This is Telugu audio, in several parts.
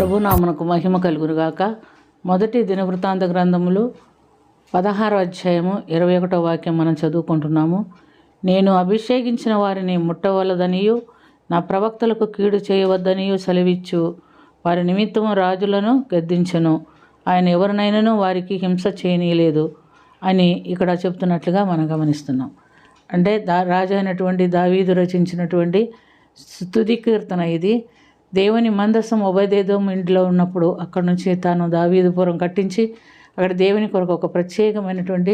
ప్రభునామమునకు మహిమ కలుగునుగాక. మొదటి దినవృత్తాంత గ్రంథములు 16వ అధ్యాయము 21వ వాక్యం మనం చదువుకుంటున్నాము. నేను అభిషేకించిన వారిని ముట్టవలదనియు నా ప్రవక్తలకు కీడు చేయవద్దనియు సెలవిచ్చు వారి నిమిత్తము రాజులను గద్దించెను. ఆయన ఎవరినైనాను వారికి హింస చేయనీయలేదు అని ఇక్కడ చెప్తున్నట్లుగా మనం గమనిస్తున్నాం. అంటే రాజు అయినటువంటి దావీదు రచించినటువంటి స్తుతి కీర్తన ఇది. దేవుని మందసం ఒబేదెదోము ఇంట్లో ఉన్నప్పుడు అక్కడ నుంచి తాను దావీదుపురం కట్టించి అక్కడ దేవుని కొరకు ఒక ప్రత్యేకమైనటువంటి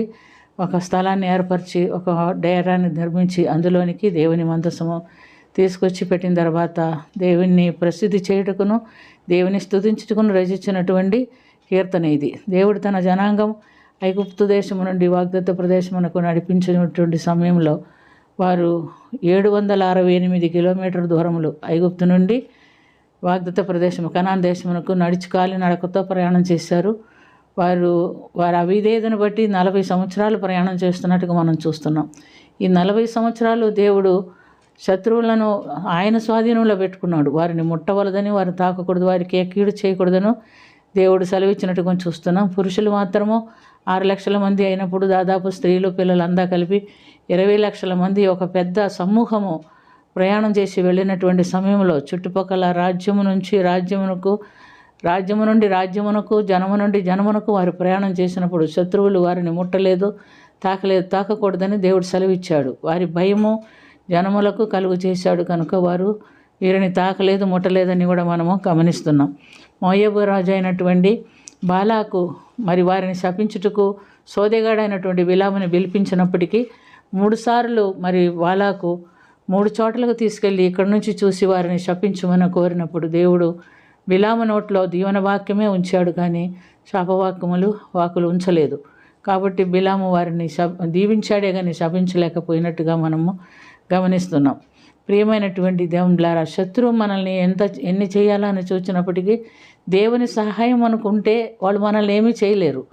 ఒక స్థలాన్ని ఏర్పరిచి ఒక డేరాన్ని నిర్మించి అందులోనికి దేవుని మందసము తీసుకొచ్చి పెట్టిన తర్వాత దేవుని ప్రసిద్ధి చేయుటకును దేవుని స్తుతించుటకును రచించినటువంటి కీర్తన ఇది. దేవుడు తన జనాంగం ఐగుప్తు దేశము నుండి వాగ్దత్త ప్రదేశమునకు నడిపించినటువంటి సమయంలో వారు 768 కిలోమీటర్ల దూరములు ఐగుప్తు నుండి వాగ్దత్త ప్రదేశము కనాన్ దేశమునకు నడిచి నడకతో ప్రయాణం చేశారు. వారి అవిధేయతను బట్టి 40 సంవత్సరాలు ప్రయాణం చేస్తున్నట్టుగా మనం చూస్తున్నాం. ఈ 40 సంవత్సరాలు దేవుడు శత్రువులను ఆయన స్వాధీనంలో పెట్టుకున్నాడు. వారిని ముట్టవలదని, వారిని తాకకూడదు, వారికి ఏ కీడు చేయకూడదను దేవుడు సెలవిచ్చినట్టుగా చూస్తున్నాం. పురుషులు మాత్రము 6 లక్షల మంది అయినప్పుడు దాదాపు స్త్రీలు పిల్లలంతా కలిపి 20 లక్షల మంది ఒక పెద్ద సమూహము ప్రయాణం చేసి వెళ్ళినటువంటి సమయంలో చుట్టుపక్కల రాజ్యము నుండి రాజ్యమునకు జనము నుండి జనమునకు వారు ప్రయాణం చేసినప్పుడు శత్రువులు వారిని ముట్టలేదు, తాకకూడదని దేవుడు సెలవిచ్చాడు. వారి భయము జనములకు కలుగు చేశాడు కనుక వారు వీరిని తాకలేదు, ముట్టలేదని కూడా మనము గమనిస్తున్నాం. మోయాబు రాజు అయినటువంటి బాలాకు మరి వారిని శపించుటకు సోదెగాడైనటువంటి బిలాముని పిలిపించినప్పటికీ 3 సార్లు మరి బాలాకు 3 చోట్లకు తీసుకెళ్ళి ఇక్కడి నుంచి చూసి వారిని శపించమని కోరినప్పుడు దేవుడు బిలాము నోట్లో దీవెన వాక్యమే ఉంచాడు, కానీ వాకులు ఉంచలేదు. కాబట్టి బిలాము వారిని దీవించాడే కానీ శపించలేకపోయినట్టుగా మనము గమనిస్తున్నాం. ప్రియమైనటువంటి దేవునిలారా, శత్రువు మనల్ని ఎన్ని చేయాలని చూచినప్పటికీ దేవుని సహాయం అనుకుంటే వాళ్ళు మనల్ని ఏమీ చేయలేరు.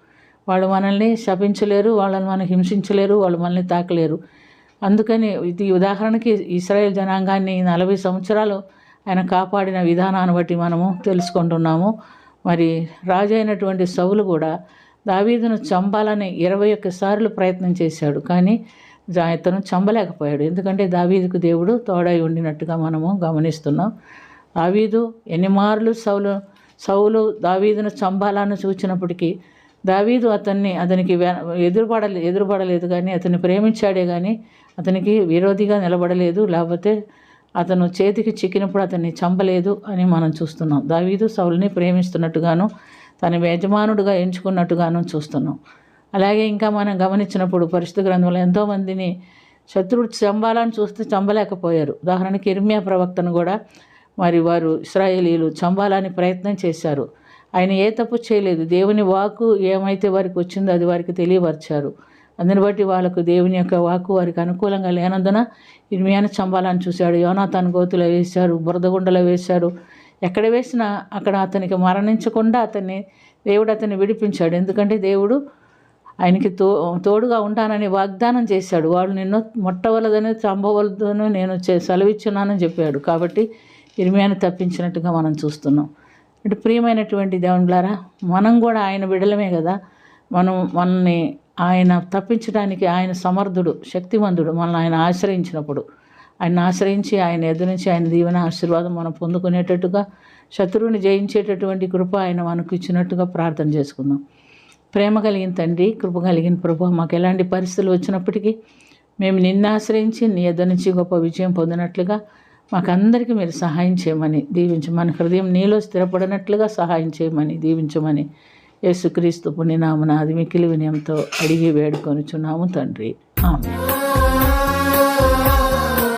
వాళ్ళు మనల్ని శపించలేరు, వాళ్ళని మనం హింసించలేరు, వాళ్ళు మనల్ని తాకలేరు. అందుకని ఇది ఉదాహరణకి ఇశ్రాయేల్ జనాంగాన్ని 40 సంవత్సరాలు ఆయన కాపాడిన విధానాన్ని బట్టి మనము తెలుసుకుంటున్నాము. మరి రాజు అయినటువంటి సౌలు కూడా దావీదును చంపాలని 21 సార్లు ప్రయత్నం చేశాడు, కానీ అతను చంపలేకపోయాడు. ఎందుకంటే దావీదుకు దేవుడు తోడై ఉండినట్టుగా మనము గమనిస్తున్నాం. దావీదు ఎన్ని మార్లు సౌలు దావీదును చంపాలని చూచినప్పటికీ దావీదు అతనికి ఎదురుపడలేదు, కానీ అతన్ని ప్రేమించాడే కానీ అతనికి విరోధిగా నిలబడలేదు, లేకపోతే అతను చేతికి చిక్కినప్పుడు అతన్ని చంపలేదు అని మనం చూస్తున్నాం. దావీదు సౌలుని ప్రేమిస్తున్నట్టుగాను తన యజమానుడిగా ఎంచుకున్నట్టుగాను చూస్తున్నాం. అలాగే ఇంకా మనం గమనించినప్పుడు పరిశుద్ధ గ్రంథంలో ఎంతోమందిని శత్రువుడు చంపాలని చూస్తే చంపలేకపోయారు. ఉదాహరణకి ఇర్మియా ప్రవక్తను కూడా మరి వారు ఇశ్రాయేలీయులు చంపాలని ప్రయత్నం చేశారు. ఆయన ఏ తప్పు చేయలేదు. దేవుని వాక్కు ఏమైతే వారికి వచ్చిందో అది వారికి తెలియపరిచారు. అందుని బట్టి వాళ్ళకు దేవుని యొక్క వాక్కు వారికి అనుకూలంగా లేనందున ఇర్మియాను చంపాలని చూశాడు. యోనాతాను గోతులో వేశారు, బురదగుండలో వేశారు. ఎక్కడ వేసినా అక్కడ అతనికి మరణించకుండా దేవుడు అతన్ని విడిపించాడు. ఎందుకంటే దేవుడు ఆయనకి తోడుగా ఉంటానని వాగ్దానం చేశాడు. వాళ్ళు నిన్ను ముట్టవలదని, చంపవలదని నేను సెలవిచ్చున్నానని చెప్పాడు. కాబట్టి ఇర్మియాను తప్పించినట్టుగా మనం చూస్తున్నాం. అంటే ప్రియమైనటువంటి దేవునిలారా, మనం కూడా ఆయన బిడ్డలమే కదా. మనల్ని ఆయన తప్పించడానికి ఆయన సమర్థుడు, శక్తివంతుడు. మనల్ని ఆయన ఆశ్రయించినప్పుడు ఆయన ఆశ్రయించి ఆయన ఎదురించి ఆయన దీవెన ఆశీర్వాదం మనం పొందుకునేటట్టుగా శత్రువుని జయించేటటువంటి కృప ఆయన మనకు ఇచ్చినట్టుగా ప్రార్థన చేసుకుందాం. ప్రేమ కలిగిన తండ్రి, కృప కలిగిన ప్రభు, మాకు ఎలాంటి పరిస్థితులు వచ్చినప్పటికీ మేము నిన్ను ఆశ్రయించి నీ ఎదురు నుంచి గొప్ప విజయం పొందినట్లుగా మాకందరికీ మీరు సహాయం చేయమని దీవించమని, హృదయం నీలో స్థిరపడినట్లుగా సహాయం చేయమని దీవించమని యేసుక్రీస్తు పుణ్యనామమున అది మిక్కిలి వినయంతో అడిగి వేడుకొనుచున్నాము తండ్రి. ఆమేన్.